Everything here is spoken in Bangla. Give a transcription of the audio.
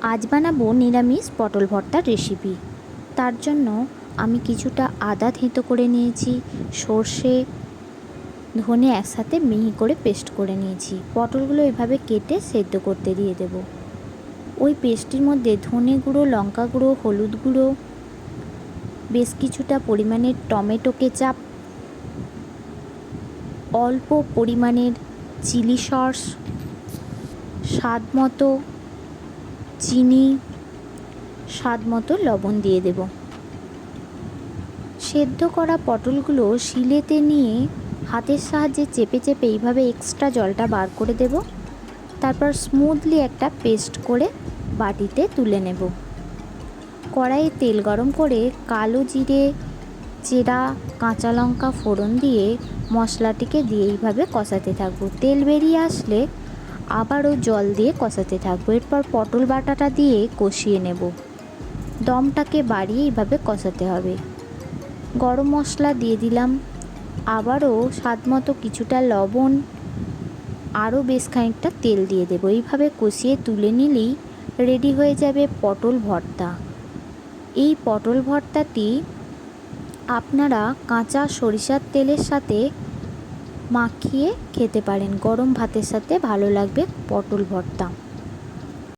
আজ বানাবো নিরামিষ পটল ভর্তার রেসিপি। তার জন্য আমি কিছুটা আদা থেঁতো করে নিয়েছি, সর্ষে ধনে একসাথে মিহি করে পেস্ট করে নিয়েছি। পটলগুলো এভাবে কেটে সেদ্ধ করতে দিয়ে দেব। ওই পেস্টের মধ্যে ধনে গুঁড়ো, লঙ্কা গুঁড়ো, হলুদ গুঁড়ো, বেশ কিছুটা পরিমাণের টমেটো কেচাপ, অল্প পরিমাণের চিলি সস, স্বাদ মতো চিনি, স্বাদ মতো লবণ দিয়ে দেব। সেদ্ধ করা পটলগুলো শিলেতে নিয়ে হাতের সাহায্যে চেপে চেপে এইভাবে এক্সট্রা জলটা বার করে দেব। তারপর স্মুথলি একটা পেস্ট করে বাটিতে তুলে নেব। কড়াইয়ে তেল গরম করে কালো জিরে, জিরা, কাঁচা লঙ্কা ফোড়ন দিয়ে মশলাটিকে দিয়ে এইভাবে কষাতে থাকবো। তেল বেরিয়ে আসলে আবারও জল দিয়ে কষাতে থাকবো। এরপর পটল বাটাটা দিয়ে কষিয়ে নেব। দমটাকে বাড়িয়ে এইভাবে কষাতে হবে। গরম মশলা দিয়ে দিলাম, আবারও স্বাদ মতো কিছুটা লবণ, আরও বেশ খানিকটা তেল দিয়ে দেবো। এইভাবে কষিয়ে তুলে নিলেই রেডি হয়ে যাবে পটল ভর্তা। এই পটল ভর্তাটি আপনারা কাঁচা সরিষার তেলের সাথে মাখিয়ে খেতে পারেন। গরম ভাতের সাথে ভালো লাগবে পটল ভর্তা।